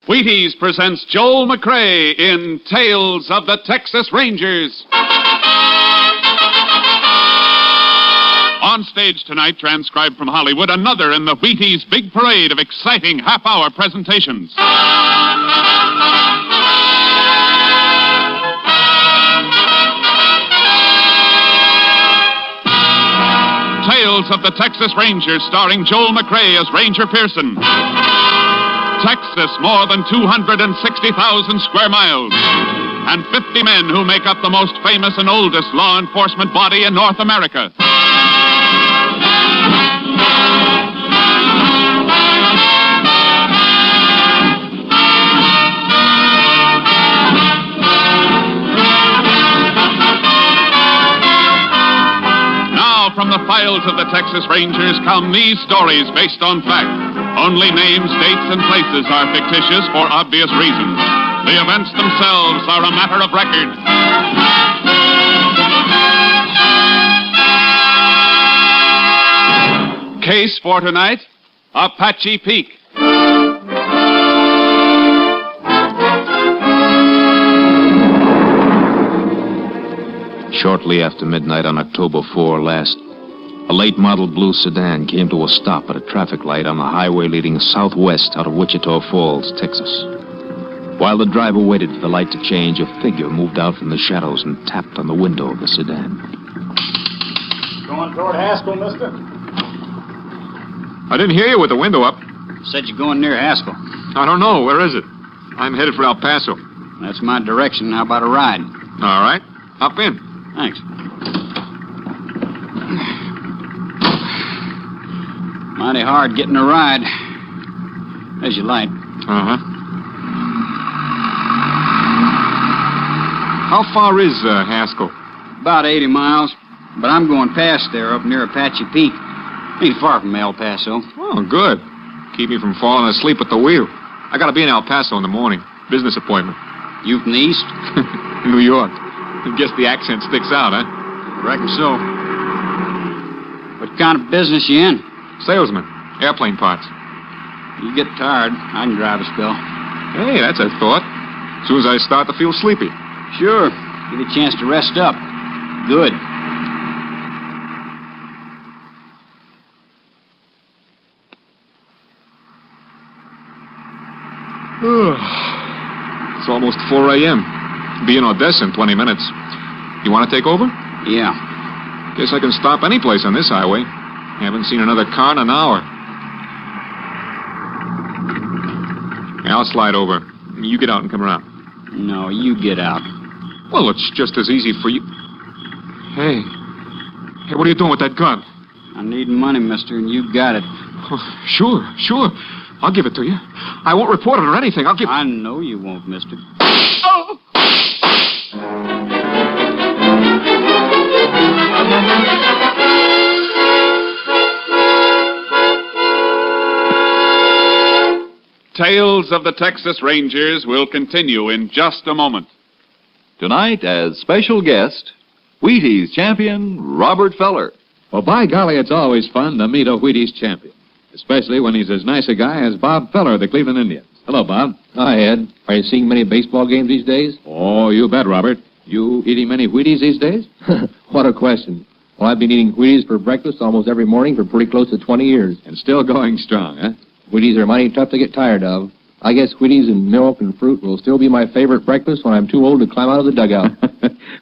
Wheaties presents Joel McCrea in Tales of the Texas Rangers. On stage tonight, transcribed from Hollywood, another in the Wheaties big parade of exciting half-hour presentations. Tales of the Texas Rangers, starring Joel McCrea as Ranger Pearson. Texas, more than 260,000 square miles, and 50 men who make up the most famous and oldest law enforcement body in North America. Now, from the files of the Texas Rangers come these stories based on fact. Only names, dates, and places are fictitious for obvious reasons. The events themselves are a matter of record. Case for tonight, Apache Peak. Shortly after midnight on October 4 last, a late-model blue sedan came to a stop at a traffic light on the highway leading southwest out of Wichita Falls, Texas. While the driver waited for the light to change, a figure moved out from the shadows and tapped on the window of the sedan. Going toward Haskell, mister? I didn't hear you with the window up. Said you're going near Haskell. I don't know. Where is it? I'm headed for El Paso. That's my direction. How about a ride? All right. Hop in. Thanks. Mighty hard getting a ride. There's your light. Uh-huh. How far is Haskell? About 80 miles. But I'm going past there up near Apache Peak. Ain't far from El Paso. Oh, good. Keep me from falling asleep at the wheel. I gotta be in El Paso in the morning. Business appointment. You from the east? New York. I guess the accent sticks out, huh? Reckon so. What kind of business you in? Salesman. Airplane parts. You get tired, I can drive a spell. Hey, that's a thought. As soon as I start to feel sleepy. Sure. Give you a chance to rest up. Good. It's almost 4 a.m. Be in Odessa in 20 minutes. You want to take over? Yeah. Guess I can stop any place on this highway. Haven't seen another car in an hour. Yeah, I'll slide over. You get out and come around. No, you get out. Well, it's just as easy for you. Hey. Hey, what are you doing with that gun? I need money, mister, and you got it. Oh, sure. I'll give it to you. I won't report it or anything. I'll give... I know you won't, mister. Oh! Tales of the Texas Rangers will continue in just a moment. Tonight, as special guest, Wheaties champion Robert Feller. Well, by golly, it's always fun to meet a Wheaties champion, especially when he's as nice a guy as Bob Feller of the Cleveland Indians. Hello, Bob. Hi, Ed. Are you seeing many baseball games these days? Oh, you bet, Robert. You eating many Wheaties these days? What a question. Well, I've been eating Wheaties for breakfast almost every morning for pretty close to 20 years. And still going strong, huh? Wheaties are mighty tough to get tired of. I guess Wheaties and milk and fruit will still be my favorite breakfast when I'm too old to climb out of the dugout.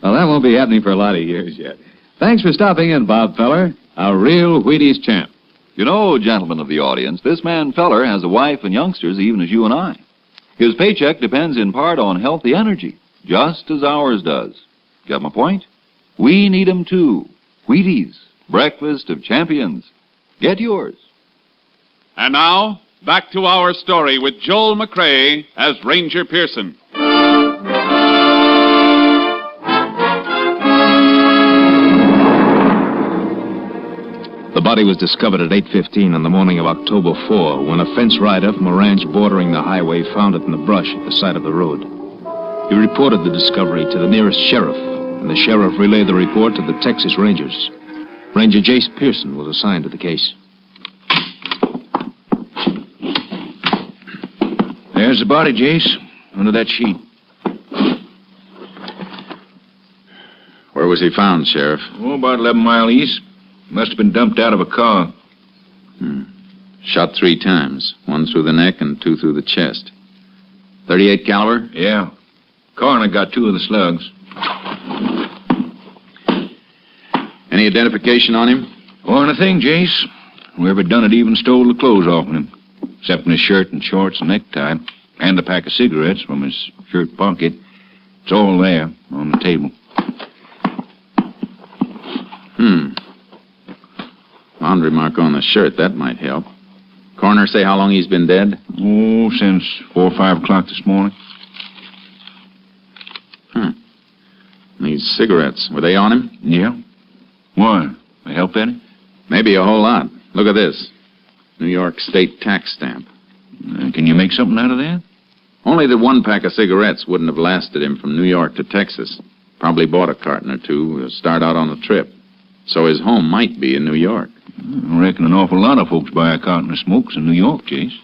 Well, that won't be happening for a lot of years yet. Thanks for stopping in, Bob Feller, a real Wheaties champ. You know, gentlemen of the audience, this man Feller has a wife and youngsters even as you and I. His paycheck depends in part on healthy energy, just as ours does. Got my point? We need 'em too. Wheaties, breakfast of champions. Get yours. And now, back to our story with Joel McCrea as Ranger Pearson. The body was discovered at 8:15 on the morning of October 4 when a fence rider from a ranch bordering the highway found it in the brush at the side of the road. He reported the discovery to the nearest sheriff, and the sheriff relayed the report to the Texas Rangers. Ranger Jace Pearson was assigned to the case. There's the body, Jace, under that sheet. Where was he found, Sheriff? Oh, about 11 mile east. Must have been dumped out of a car. Shot 3 times. 1 through the neck and 2 through the chest. 38 caliber? Yeah. Coroner got 2 of the slugs. Any identification on him? Wasn't a thing, Jace. Whoever done it even stole the clothes off of him. Except in his shirt and shorts and necktie. And a pack of cigarettes from his shirt pocket. It's all there on the table. Laundry mark on the shirt. That might help. Coroner say how long he's been dead? Oh, since 4 or 5 o'clock this morning. These cigarettes, were they on him? Yeah. Why? They help any? Maybe a whole lot. Look at this. New York State tax stamp. Can you make something out of that? Only that 1 pack of cigarettes wouldn't have lasted him from New York to Texas. Probably bought a carton or 2 to start out on the trip. So his home might be in New York. I reckon an awful lot of folks buy a carton of smokes in New York, Chase.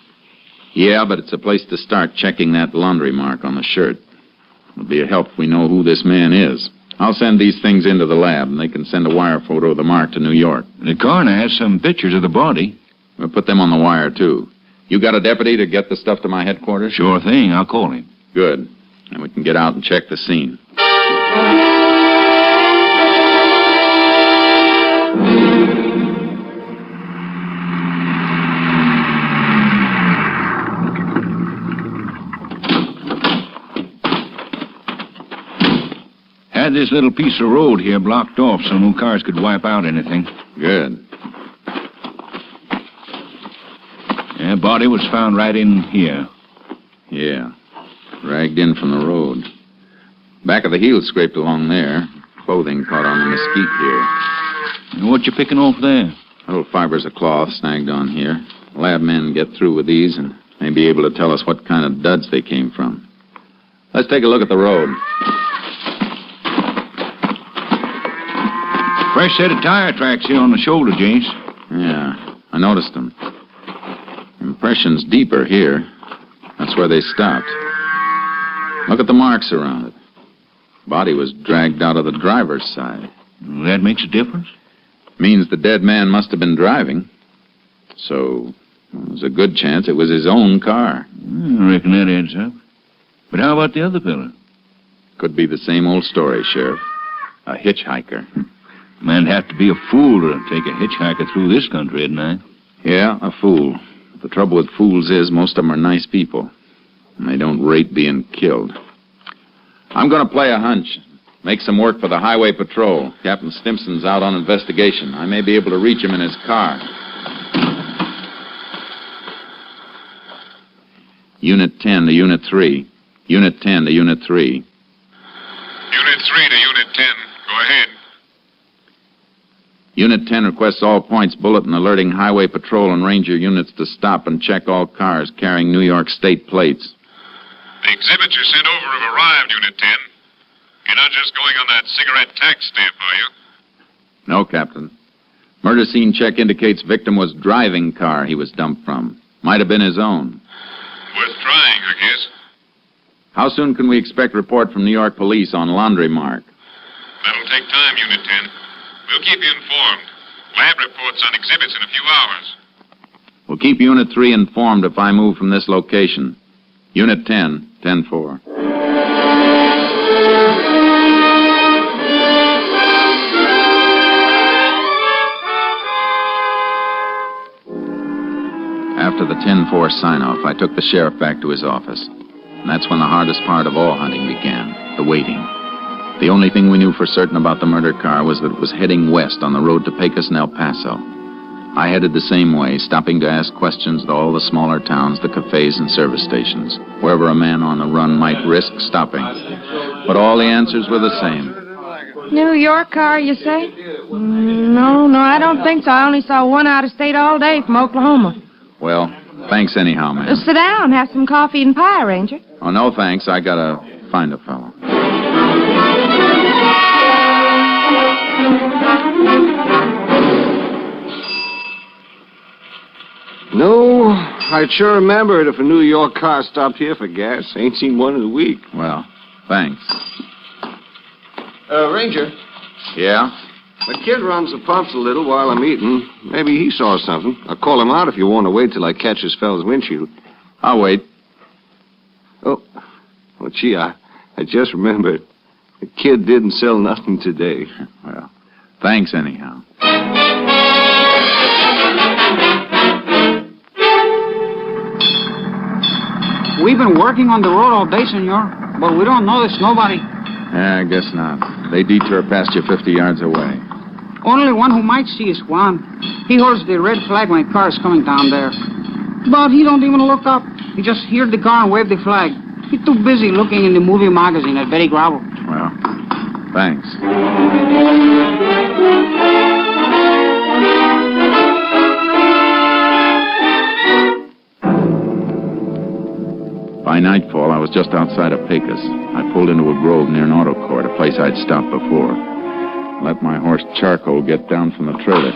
Yeah, but it's a place to start checking that laundry mark on the shirt. It'll be a help if we know who this man is. I'll send these things into the lab, and they can send a wire photo of the mark to New York. The coroner has some pictures of the body. We'll put them on the wire, too. You got a deputy to get the stuff to my headquarters? Sure thing. I'll call him. Good. And we can get out and check the scene. Had this little piece of road here blocked off so no cars could wipe out anything. Good. Yeah, body was found right in here. Yeah. Dragged in from the road. Back of the heel scraped along there. Clothing caught on the mesquite here. And what you picking off there? Little fibers of cloth snagged on here. Lab men get through with these and may be able to tell us what kind of duds they came from. Let's take a look at the road. Fresh set of tire tracks here on the shoulder, James. Yeah, I noticed them. Impression's deeper here. That's where they stopped. Look at the marks around it. Body was dragged out of the driver's side. That makes a difference? Means the dead man must have been driving. So, there's a good chance it was his own car. I reckon that adds up. But how about the other fella? Could be the same old story, Sheriff. A hitchhiker. Man'd have to be a fool to take a hitchhiker through this country at night. Yeah, a fool. The trouble with fools is most of them are nice people. And they don't rate being killed. I'm going to play a hunch. Make some work for the highway patrol. Captain Stimson's out on investigation. I may be able to reach him in his car. Unit 10 to Unit 3. Unit 10 to Unit 3. Unit 3 to Unit 10. Go ahead. Unit 10 requests all points bulletin alerting highway patrol and ranger units to stop and check all cars carrying New York State plates. The exhibits you sent over have arrived, Unit 10. You're not just going on that cigarette tax stamp, are you? No, Captain. Murder scene check indicates victim was driving car he was dumped from. Might have been his own. Worth trying, I guess. How soon can we expect report from New York police on laundry mark? That'll take time, Unit 10. We'll keep you informed. Lab reports on exhibits in a few hours. We'll keep Unit 3 informed if I move from this location. Unit 10, 10-4. After the 10-4 sign-off, I took the sheriff back to his office. And that's when the hardest part of all hunting began, the waiting. The only thing we knew for certain about the murder car was that it was heading west on the road to Pecos and El Paso. I headed the same way, stopping to ask questions at all the smaller towns, the cafes and service stations, wherever a man on the run might risk stopping. But all the answers were the same. New York car, you say? No, I don't think so. I only saw one out of state all day from Oklahoma. Well, thanks anyhow, ma'am. Sit down, have some coffee and pie, Ranger. Oh, no thanks. I gotta find a fellow. No, I'd sure remember it if a New York car stopped here for gas. Ain't seen one in a week. Well, thanks. Ranger, Yeah? the kid runs the pumps a little while I'm eating. Maybe he saw something. I'll call him out if you want to wait till I catch this fellow's windshield. I'll wait. Oh, well, gee, I just remembered. The kid didn't sell nothing today. Well, thanks anyhow. We've been working on the road all day, senor, but we don't notice nobody. Yeah, I guess not. They detour past you 50 yards away. Only one who might see is Juan. He holds the red flag when a car is coming down there. But he don't even look up. He just heard the car and waved the flag. He's too busy looking in the movie magazine at Betty Gravel. Well, thanks. By nightfall, I was just outside of Pecos. I pulled into a grove near an auto court, a place I'd stopped before. Let my horse Charcoal get down from the trailer.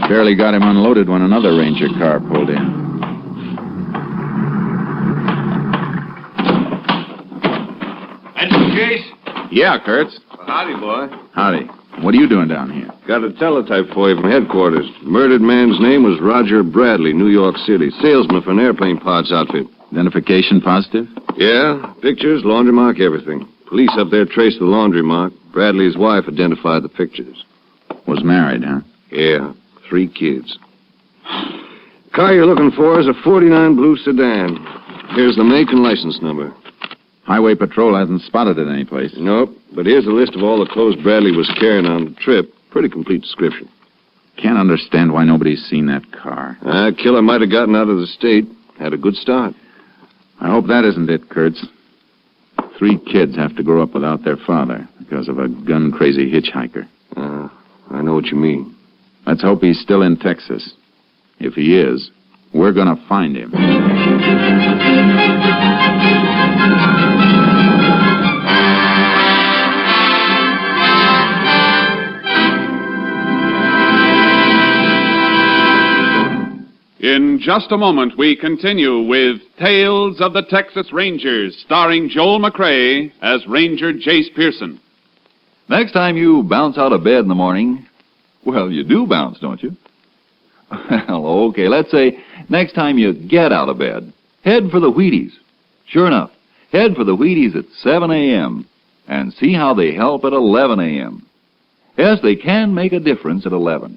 Barely got him unloaded when another Ranger car pulled in. That's the case? Yeah, Kurtz. Howdy, boy. Howdy. What are you doing down here? Got a teletype for you from headquarters. Murdered man's name was Roger Bradley, New York City. Salesman for an airplane parts outfit. Identification positive? Yeah, pictures, laundry mark, everything. Police up there traced the laundry mark. Bradley's wife identified the pictures. Was married, huh? Yeah, 3 kids. Car you're looking for is a 49 blue sedan. Here's the make and license number. Highway Patrol hasn't spotted it anyplace. Nope, but here's a list of all the clothes Bradley was carrying on the trip. Pretty complete description. Can't understand why nobody's seen that car. Killer might have gotten out of the state. Had a good start. I hope that isn't it, Kurtz. 3 kids have to grow up without their father because of a gun-crazy hitchhiker. I know what you mean. Let's hope he's still in Texas. If he is, we're gonna find him. In just a moment, we continue with Tales of the Texas Rangers, starring Joel McCrea as Ranger Jace Pearson. Next time you bounce out of bed in the morning, well, you do bounce, don't you? Well, okay, let's say next time you get out of bed, head for the Wheaties. Sure enough, head for the Wheaties at 7 a.m. and see how they help at 11 a.m. Yes, they can make a difference at 11,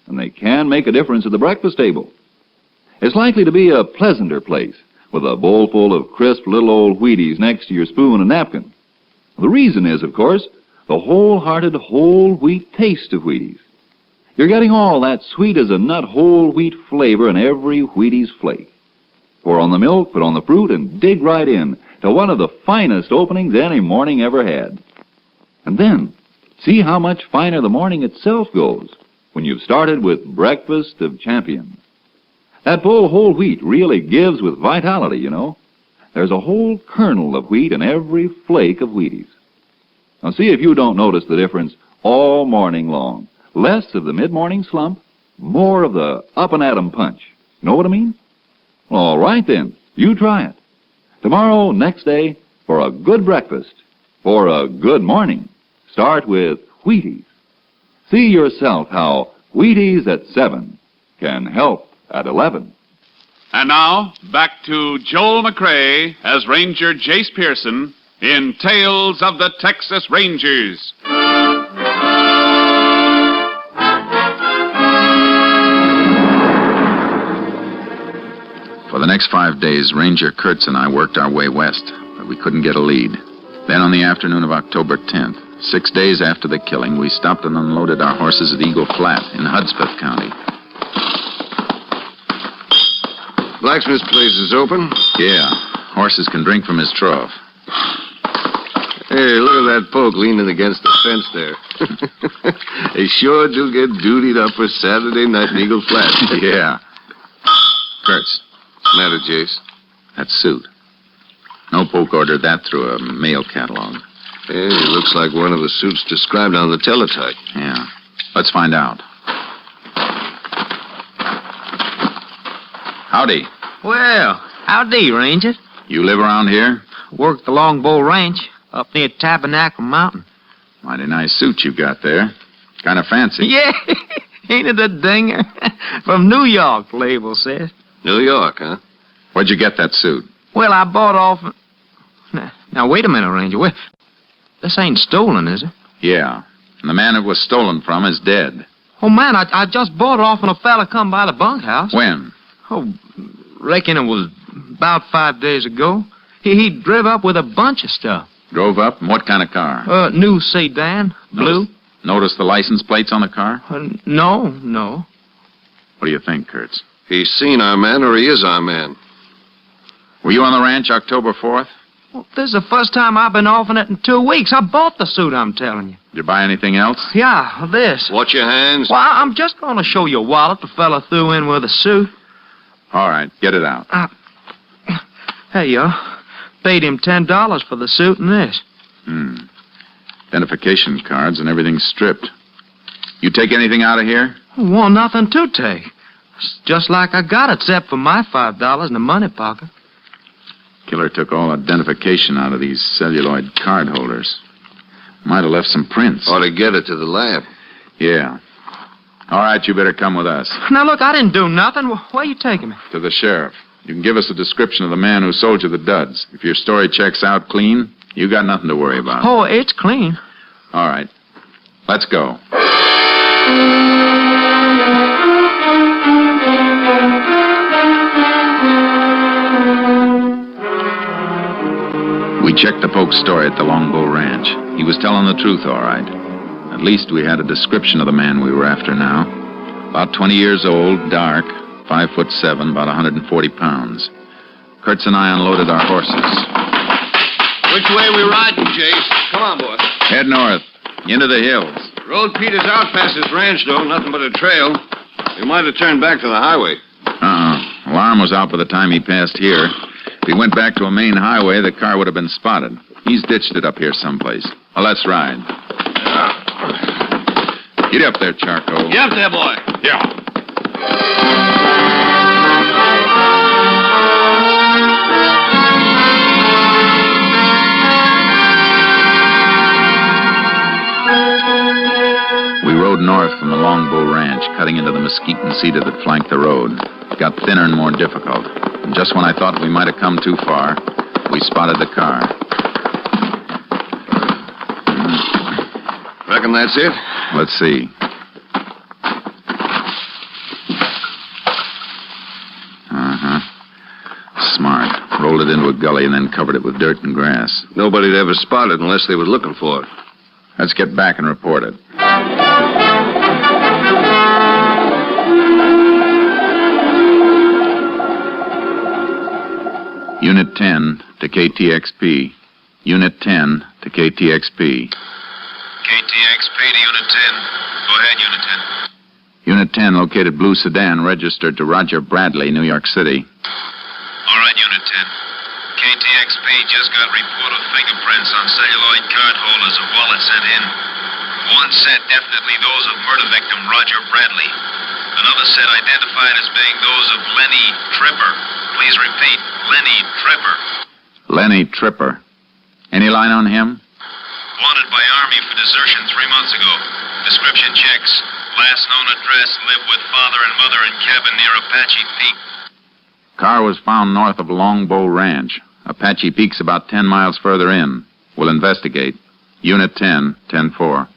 and they can make a difference at the breakfast table. It's likely to be a pleasanter place with a bowl full of crisp little old Wheaties next to your spoon and napkin. The reason is, of course, the wholehearted whole wheat taste of Wheaties. You're getting all that sweet-as-a-nut whole wheat flavor in every Wheaties flake. Pour on the milk, put on the fruit, and dig right in to one of the finest openings any morning ever had. And then, see how much finer the morning itself goes when you've started with Breakfast of Champions. That full whole wheat really gives with vitality, you know. There's a whole kernel of wheat in every flake of Wheaties. Now see if you don't notice the difference all morning long. Less of the mid-morning slump, more of the up-and-at-'em punch. Know what I mean? All right, then. You try it. Tomorrow, next day, for a good breakfast, for a good morning, start with Wheaties. See yourself how Wheaties at 7 can help at 11. And now, back to Joel McCrea as Ranger Jace Pearson in Tales of the Texas Rangers. For the next 5 days, Ranger Kurtz and I worked our way west, but we couldn't get a lead. Then on the afternoon of October 10th, 6 days after the killing, we stopped and unloaded our horses at Eagle Flat in Hudspeth County. Blacksmith's place is open? Yeah, horses can drink from his trough. Hey, look at that poke leaning against the fence there. They sure do get dutied up for Saturday night in Eagle Flat. Yeah. Kurtz. Matter, Jace? That suit. No poke ordered that through a mail catalog. Hey, looks like one of the suits described on the teletype. Yeah. Let's find out. Howdy. Well, howdy, Ranger. You live around here? Work the Longbow Ranch up near Tabernacle Mountain. Mighty nice suit you've got there. Kind of fancy. Yeah, ain't it a dinger? From New York, the label says. New York, huh? Where'd you get that suit? Well, I bought off... Now, wait a minute, Ranger. This ain't stolen, is it? Yeah. And the man it was stolen from is dead. Oh, man, I just bought it off when a fella come by the bunkhouse. When? Oh, reckon it was about 5 days ago. He drove up with a bunch of stuff. Drove up? What kind of car? New sedan, blue. Notice the license plates on the car? No. What do you think, Kurtz? He's seen our man or he is our man. Were you on the ranch October 4th? Well, this is the first time I've been off in it in 2 weeks. I bought the suit, I'm telling you. Did you buy anything else? Yeah, this. Watch your hands. Well, I'm just going to show you a wallet the fella threw in with the suit. All right, get it out. Hey, you paid him $10 for the suit and this. Identification cards and everything stripped. You take anything out of here? Well, nothing to take. It's just like I got it, except for my $5 in the money pocket. Killer took all identification out of these celluloid card holders. Might have left some prints. Ought to get it to the lab. Yeah. All right, you better come with us. Now, look, I didn't do nothing. Where are you taking me? To the sheriff. You can give us a description of the man who sold you the duds. If your story checks out clean, you got nothing to worry about. Oh, it's clean. All right. Let's go. We checked the Poke's story at the Longbow Ranch. He was telling the truth, all right. At least we had a description of the man we were after now. About 20 years old, dark, 5'7", about 140 pounds. Kurtz and I unloaded our horses. Which way we riding, Chase? Come on, boy. Head north, into the hills. Road peters out past this ranch, though. Nothing but a trail. We might have turned back to the highway. Alarm was out by the time he passed here. If he went back to a main highway, the car would have been spotted. He's ditched it up here someplace. Well, let's ride. Get up there, Charcoal. Get up there, boy. Yeah. We rode north from the Longbow Ranch, cutting into the mesquite and cedar that flanked the road. It got thinner and more difficult. And just when I thought we might have come too far, we spotted the car. Reckon that's it? Let's see. Smart. Rolled it into a gully and then covered it with dirt and grass. Nobody'd ever spot it unless they was looking for it. Let's get back and report it. Unit 10 to KTXP. Unit 10 to KTXP. KTXP to Unit 10. Go ahead, Unit 10. Unit 10 located blue sedan registered to Roger Bradley, New York City. All right, Unit 10. KTXP just got report of fingerprints on celluloid card holders of wallets sent in. One set definitely those of murder victim Roger Bradley. Another set identified as being those of Lenny Tripper. Please repeat, Lenny Tripper. Lenny Tripper. Any line on him? Wanted by Army for desertion 3 months ago. Description checks. Last known address, live with father and mother in cabin near Apache Peak. Car was found north of Longbow Ranch. Apache Peak's about 10 miles further in. We'll investigate. Unit 10, 10-4.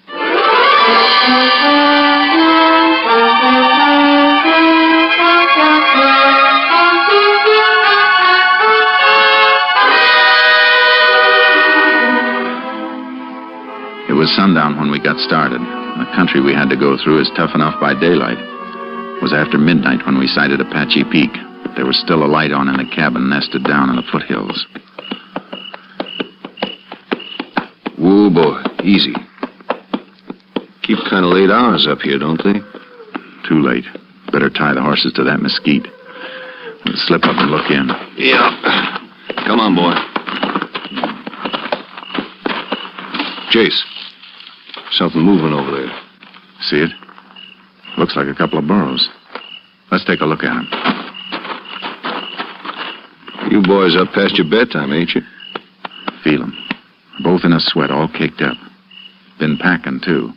It was sundown when we got started. The country we had to go through is tough enough by daylight. It was after midnight when we sighted Apache Peak. There was still a light on in the cabin nested down in the foothills. Whoa, boy. Easy. Keep kind of late hours up here, don't they? Too late. Better tie the horses to that mesquite. We'll slip up and look in. Yeah. Come on, boy. Chase. Something moving over there. See it? Looks like a couple of burros. Let's take a look at them. boys up past your bedtime, ain't you? Feel 'em. Both in a sweat, all caked up. Been packing, too.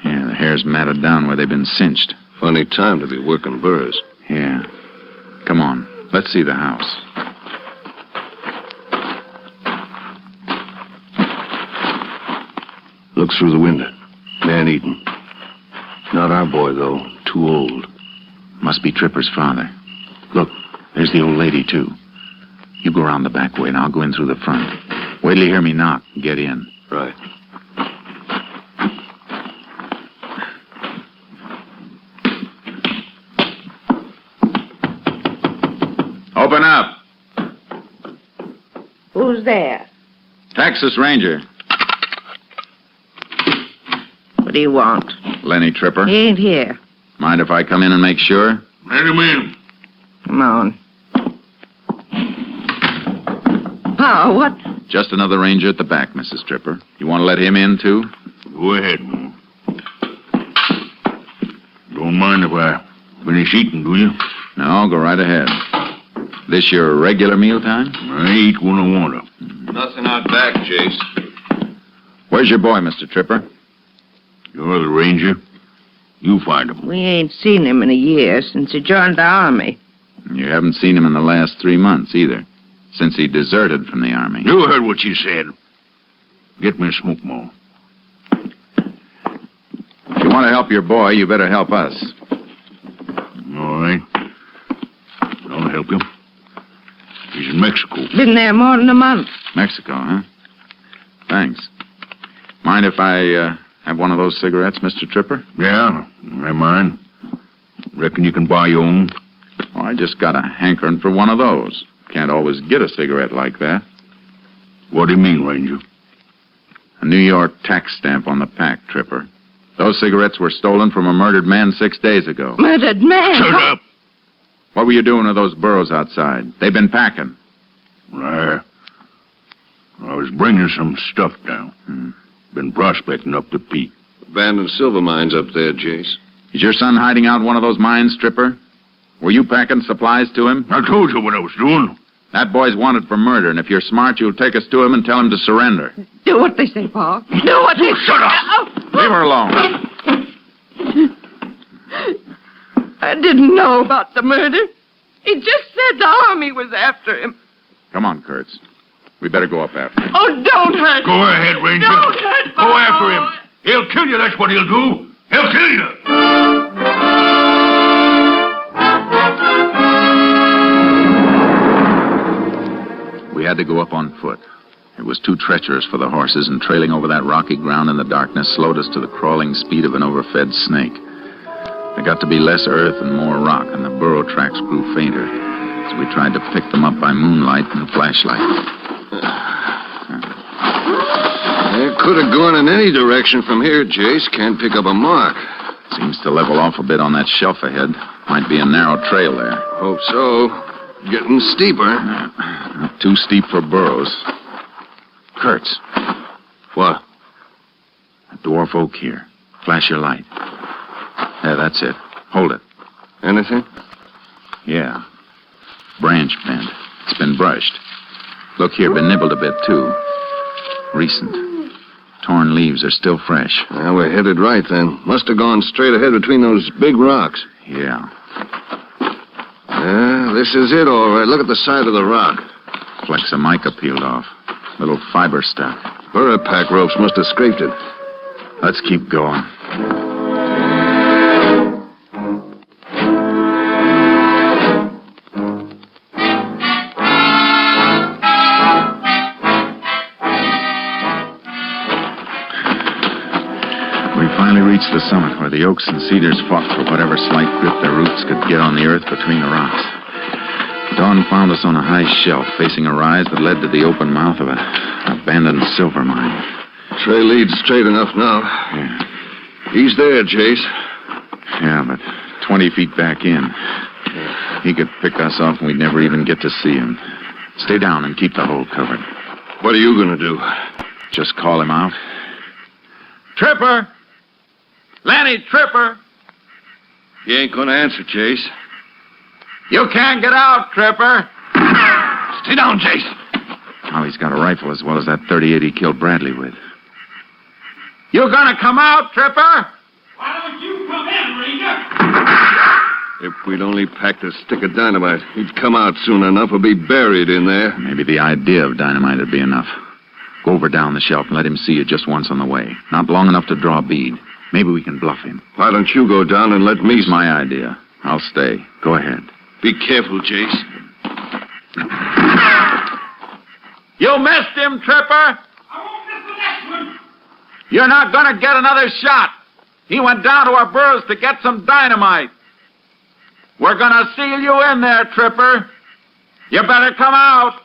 Yeah, the hair's matted down where they've been cinched. Funny time to be working burrs. Yeah. Come on, let's see the house. Look through the window. Man eating. Not our boy, though. Too old. Must be Tripper's father. Look, there's the old lady, too. You go around the back way, and I'll go in through the front. Wait till you hear me knock and get in. Right. Open up. Who's there? Texas Ranger. What do you want? Lenny Tripper. He ain't here. Mind if I come in and make sure? Let him in. Come on. Pa, what? Just another ranger at the back, Mrs. Tripper. You want to let him in, too? Go ahead, man. Don't mind if I finish eating, do you? No, go right ahead. This your regular mealtime? I eat when I want to. Nothing out back, Jace. Where's your boy, Mr. Tripper? You're the ranger. You find him. We ain't seen him in a year since he joined the army. You haven't seen him in the last 3 months, either. Since he deserted from the army. You heard what she said. Get me a smoke more. If you want to help your boy, you better help us. All right. I'll help him. He's in Mexico. Been there more than a month. Mexico, huh? Thanks. Mind if I have one of those cigarettes, Mr. Tripper? Yeah, I mind. Reckon you can buy your own? Oh, I just got a hankering for one of those. Can't always get a cigarette like that. What do you mean, Ranger? A New York tax stamp on the pack, Tripper. Those cigarettes were stolen from a murdered man 6 days ago. Murdered man? Shut up! What were you doing with those burros outside? They've been packing. I was bringing some stuff down. Been prospecting up the peak. Abandoned silver mines up there, Jace. Is your son hiding out in one of those mines, Tripper? Were you packing supplies to him? I told you what I was doing. That boy's wanted for murder, and if you're smart, you'll take us to him and tell him to surrender. Do what they say, Pa. Do what they say. Shut up! Leave her alone. I didn't know about the murder. He just said the army was after him. Come on, Kurtz. We better go up after him. Oh, don't hurt Go ahead, Ranger. Don't hurt Go after him. He'll kill you, that's what he'll do. He'll kill you. We had to go up on foot. It was too treacherous for the horses, and trailing over that rocky ground in the darkness slowed us to the crawling speed of an overfed snake. There got to be less earth and more rock, and the burro tracks grew fainter as we tried to pick them up by moonlight and flashlight. It could have gone in any direction from here, Jace. Can't pick up a mark. Seems to level off a bit on that shelf ahead. Might be a narrow trail there. Hope so. Getting steeper. Not too steep for burros. Kurtz. What? A dwarf oak here. Flash your light. There, that's it. Hold it. Anything? Yeah. Branch bent. It's been brushed. Look here, been nibbled a bit, too. Recent. Torn leaves are still fresh. Well, we're headed right, then. Must have gone straight ahead between those big rocks. Yeah. This is it, all right. Look at the side of the rock. Flecks of mica peeled off. Little fiber stuck. Burro pack ropes must have scraped it. Let's keep going. We finally reached the summit where the oaks and cedars fought for whatever slight grip their roots could get on the earth between the rocks. Dawn found us on a high shelf facing a rise that led to the open mouth of an abandoned silver mine. Trail leads straight enough now. Yeah. He's there, Jace. Yeah, but 20 feet back in. He could pick us off and we'd never even get to see him. Stay down and keep the hole covered. What are you going to do? Just call him out. Tripper! Lenny Tripper! He ain't going to answer, Jace. You can't get out, Tripper! Stay down, Jace. Now he's got a rifle as well as that .38 he killed Bradley with. You gonna come out, Tripper? Why don't you come in, Ranger? If we'd only packed a stick of dynamite, he'd come out soon enough or be buried in there. Maybe the idea of dynamite would be enough. Go over down the shelf and let him see you just once on the way. Not long enough to draw a bead. Maybe we can bluff him. Why don't you go down and let me... It's my idea. I'll stay. Go ahead. Be careful, Jace. You missed him, Tripper. I won't miss the next one. You're not gonna get another shot. He went down to our burrows to get some dynamite. We're gonna seal you in there, Tripper. You better come out.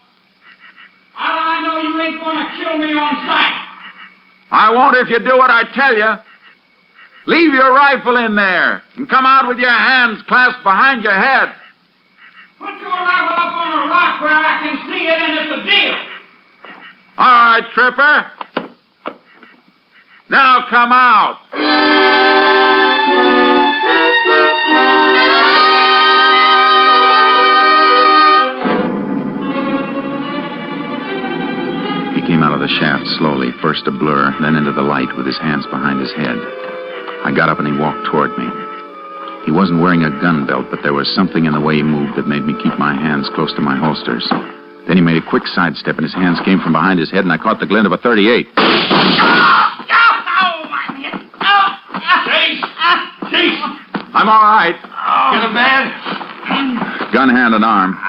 How do I know you ain't gonna kill me on sight? I won't if you do what I tell you. Leave your rifle in there and come out with your hands clasped behind your head. Put your rifle up on a rock where I can see it, and it's a deal. All right, Tripper. Now come out. He came out of the shaft slowly, first a blur, then into the light with his hands behind his head. I got up and he walked toward me. He wasn't wearing a gun belt, but there was something in the way he moved that made me keep my hands close to my holsters. Then he made a quick sidestep, and his hands came from behind his head, and I caught the glint of a .38. Chief! I'm all right. Get him, man. Gun, hand, and arm.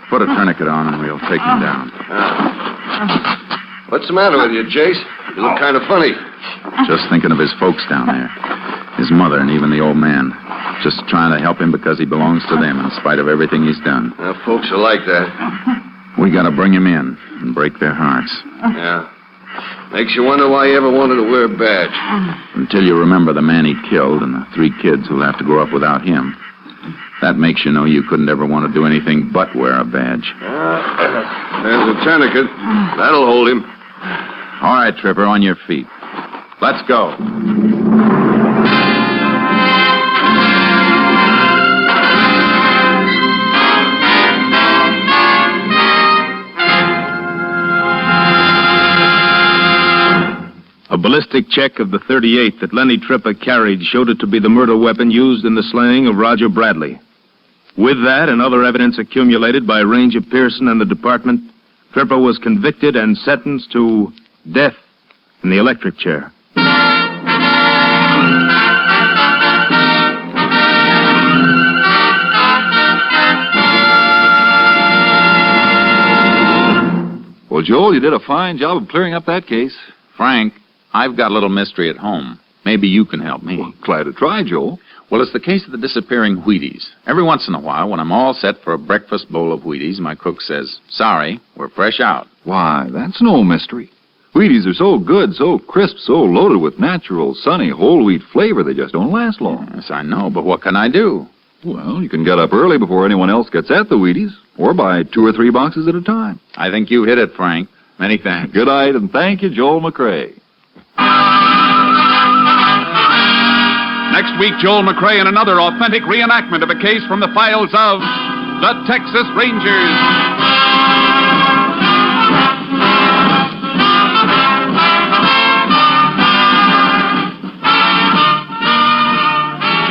Put a tourniquet on, and we'll take him down. What's the matter with you, Jace? You look kind of funny. Just thinking of his folks down there. His mother and even the old man. Just trying to help him because he belongs to them in spite of everything he's done. Folks are like that. We gotta bring him in and break their hearts. Yeah. Makes you wonder why he ever wanted to wear a badge. Until you remember the man he killed and the 3 kids who'll have to grow up without him. That makes you know you couldn't ever want to do anything but wear a badge. There's a tourniquet. That'll hold him. All right, Tripper, on your feet. Let's go. A ballistic check of the .38 that Lenny Tripper carried showed it to be the murder weapon used in the slaying of Roger Bradley. With that and other evidence accumulated by Ranger Pearson and the department, Tripper was convicted and sentenced to death in the electric chair. Well, Joel, you did a fine job of clearing up that case. Frank, I've got a little mystery at home. Maybe you can help me. Well, glad to try, Joel. Well, it's the case of the disappearing Wheaties. Every once in a while, when I'm all set for a breakfast bowl of Wheaties, my cook says, "Sorry, we're fresh out." Why, that's no mystery. Wheaties are so good, so crisp, so loaded with natural, sunny, whole wheat flavor, they just don't last long. Yes, I know, but what can I do? Well, you can get up early before anyone else gets at the Wheaties, or buy 2 or 3 boxes at a time. I think you hit it, Frank. Many thanks. Good night, and thank you, Joel McRae. Next week, Joel McRae in another authentic reenactment of a case from the files of the Texas Rangers.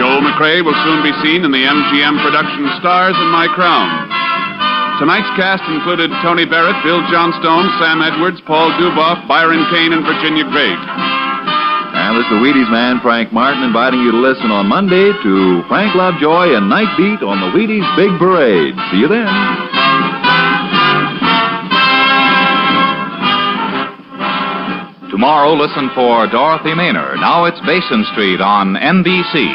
Joel McRae will soon be seen in the MGM production Stars in My Crown. Tonight's cast included Tony Barrett, Bill Johnstone, Sam Edwards, Paul Duboff, Byron Kane, and Virginia Gregg. And this is the Wheaties man, Frank Martin, inviting you to listen on Monday to Frank Lovejoy and Night Beat on the Wheaties Big Parade. See you then. Tomorrow, listen for Dorothy Maynard. Now it's Basin Street on NBC.